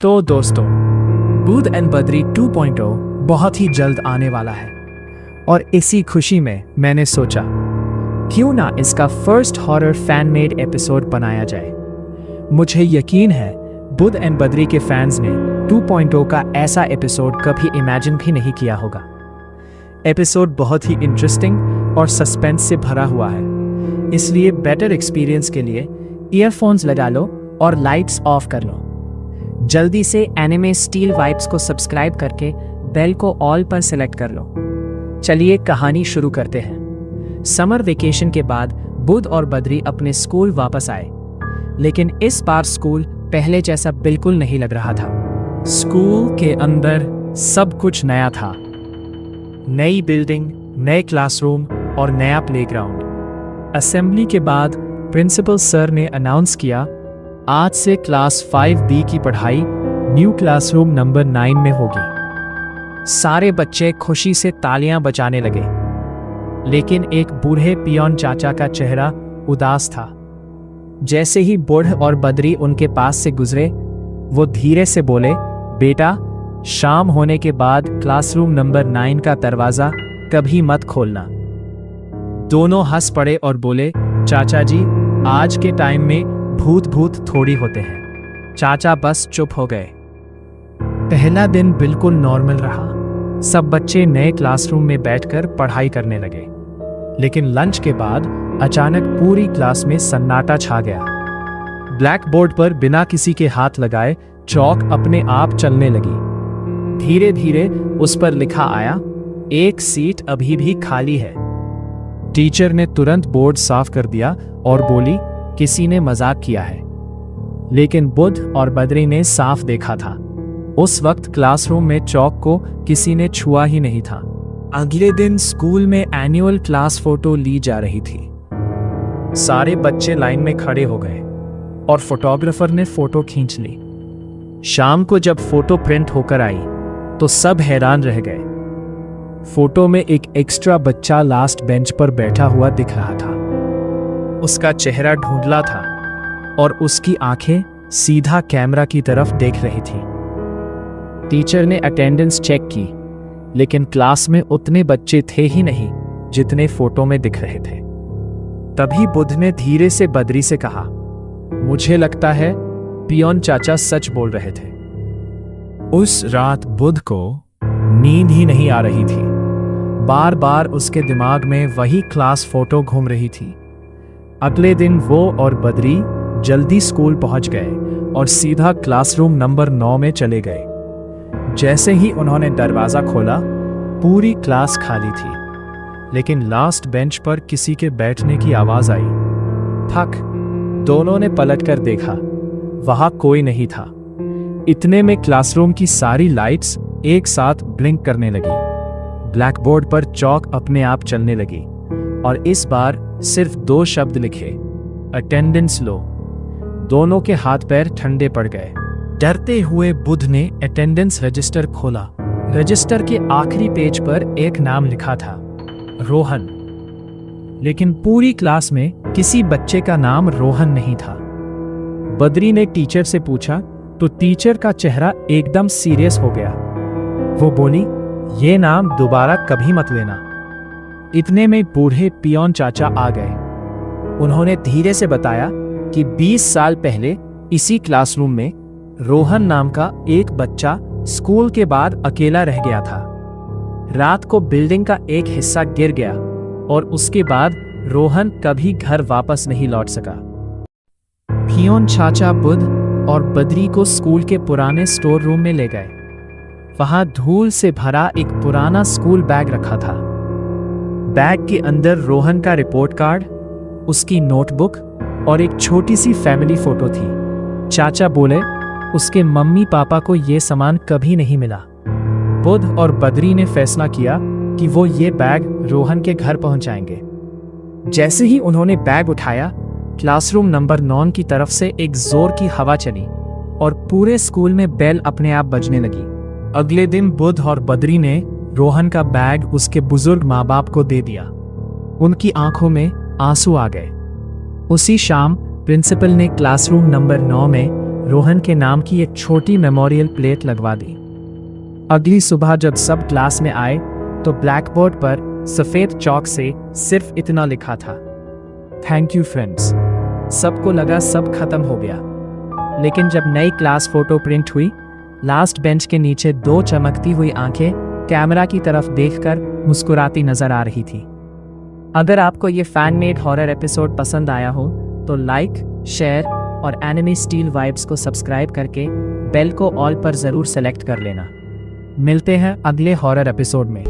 तो दोस्तों, बुध एंड बद्री 2.0 बहुत ही जल्द आने वाला है और इसी खुशी में मैंने सोचा क्यों ना इसका first horror fan made episode बनाया जाए। मुझे यकीन है बुध एंड बद्री के फैंस ने 2.0 का ऐसा एपिसोड कभी इमेजिन भी नहीं किया होगा। एपिसोड बहुत ही इंटरेस्टिंग और सस्पेंस से भरा हुआ है, इसलिए बेटर एक्सपीरियंस के लिए ईयरफोन्स लगा लो और लाइट्स ऑफ कर लो। जल्दी से एनिमे स्टील वाइब्स को सब्सक्राइब करके बेल को ऑल पर सेलेक्ट कर लो। चलिए कहानी शुरू करते हैं। समर वेकेशन के बाद बुध और बद्री अपने स्कूल वापस आए, लेकिन इस बार स्कूल पहले जैसा बिल्कुल नहीं लग रहा था। स्कूल के अंदर सब कुछ नया था। नई बिल्डिंग, नए क्लासरूम और नया प्लेग्राउंड। असेंबली के बाद प्रिंसिपल सर ने अनाउंस किया, आज से क्लास 5B की पढ़ाई न्यू क्लासरूम नंबर 9 में होगी। सारे बच्चे खुशी से तालियां बजाने लगे, लेकिन एक बूढ़े पियोन चाचा का चेहरा उदास था। जैसे ही बुध और बद्री उनके पास से गुजरे, वो धीरे से बोले, बेटा, शाम होने के बाद क्लासरूम नंबर 9 का दरवाजा कभी मत खोलना। दोनों हंस पड़े और बोले, चाचा जी, आज के टाइम में भूत थोड़ी होते हैं। चाचा बस चुप हो गए। पहला दिन बिल्कुल नॉर्मल रहा। सब बच्चे नए क्लासरूम में बैठकर पढ़ाई करने लगे, लेकिन लंच के बाद अचानक पूरी क्लास में सन्नाटा छा गया। ब्लैक बोर्ड पर बिना किसी के हाथ लगाए चौक अपने आप चलने लगी। धीरे धीरे उस पर लिखा आया, एक सीट अभी भी खाली है। टीचर ने तुरंत बोर्ड साफ कर दिया और बोली, किसी ने मजाक किया है। लेकिन बुध और बद्री ने साफ देखा था। उस वक्त क्लासरूम में चौक को किसी ने छुआ ही नहीं था। अगले दिन स्कूल में एनुअल क्लास फोटो ली जा रही थी। सारे बच्चे लाइन में खड़े हो गए और फोटोग्राफर ने फोटो खींच ली। शाम को जब फोटो प्रिंट होकर आई तो सब हैरान रह गए। फोटो में एक एक्स्ट्रा बच्चा लास्ट बेंच पर बैठा हुआ दिख रहा था। उसका चेहरा धुंधला था और उसकी आंखें सीधा कैमरा की तरफ देख रही थी। टीचर ने अटेंडेंस चेक की, लेकिन क्लास में उतने बच्चे थे ही नहीं जितने फोटो में दिख रहे थे। तभी बुध ने धीरे से बद्री से कहा, मुझे लगता है पियोन चाचा सच बोल रहे थे। उस रात बुध को नींद ही नहीं आ रही थी। बार बार उसके दिमाग में वही क्लास फोटो घूम रही थी। अगले दिन वो और बद्री जल्दी स्कूल पहुंच गए और सीधा क्लासरूम नंबर 9 में चले गए। जैसे ही उन्होंने दरवाजा खोला, पूरी क्लास खाली थी, लेकिन लास्ट बेंच पर किसी के बैठने की आवाज आई। थक दोनों ने पलटकर देखा, वहां कोई नहीं था। इतने में क्लासरूम की सारी लाइट्स एक साथ ब्लिंक करने लगी। ब्लैक बोर्ड पर चौक अपने आप चलने लगी और इस बार सिर्फ 2 शब्द लिखे, अटेंडेंस लो। दोनों के हाथ पैर ठंडे पड़ गए। डरते हुए बुध ने अटेंडेंस रजिस्टर खोला। रजिस्टर के आखिरी पेज पर एक नाम लिखा था, रोहन। लेकिन पूरी क्लास में किसी बच्चे का नाम रोहन नहीं था। बद्री ने टीचर से पूछा तो टीचर का चेहरा एकदम सीरियस हो गया। वो बोली, ये नाम दोबारा कभी मत लेना। इतने में बूढ़े पियोन चाचा आ गए। उन्होंने धीरे से बताया कि 20 साल पहले इसी क्लासरूम में रोहन नाम का एक बच्चा स्कूल के बाद अकेला रह गया था। रात को बिल्डिंग का एक हिस्सा गिर गया और उसके बाद रोहन कभी घर वापस नहीं लौट सका। पियोन चाचा बुध और बद्री को स्कूल के पुराने स्टोर रूम में ले गए। वहां धूल से भरा एक पुराना स्कूल बैग रखा था। बैग के अंदर रोहन का रिपोर्ट कार्ड, उसकी नोटबुक और एक छोटी सी फैमिली फोटो थी। चाचा बोले, उसके मम्मी पापा को यह सामान कभी नहीं मिला। बुध और बद्री ने फैसला किया कि वो ये बैग रोहन के घर पहुंचाएंगे। जैसे ही उन्होंने बैग उठाया, क्लासरूम नंबर 9 की तरफ से एक जोर की हवा चली और पूरे स्कूल में बेल अपने आप बजने लगी। अगले दिन बुध और बद्री ने रोहन का बैग उसके बुजुर्ग माँ बाप को दे दिया। उनकी आंखों में आंसू आ गए। उसी शाम प्रिंसिपल ने क्लासरूम नंबर 9 में रोहन के नाम की एक छोटी मेमोरियल प्लेट लगवा दी। अगली सुबह जब सब क्लास में आए तो ब्लैक बोर्ड पर सफेद चौक से सिर्फ इतना लिखा था, थैंक यू फ्रेंड्स। सबको लगा सब खत्म हो गया, लेकिन जब नई क्लास फोटो प्रिंट हुई, लास्ट बेंच के नीचे दो चमकती हुई आंखें कैमरा की तरफ देखकर मुस्कुराती नजर आ रही थी। अगर आपको ये फैन मेड हॉरर एपिसोड पसंद आया हो तो लाइक, शेयर और एनिमे स्टील वाइब्स को सब्सक्राइब करके बेल को ऑल पर जरूर सेलेक्ट कर लेना। मिलते हैं अगले हॉरर एपिसोड में।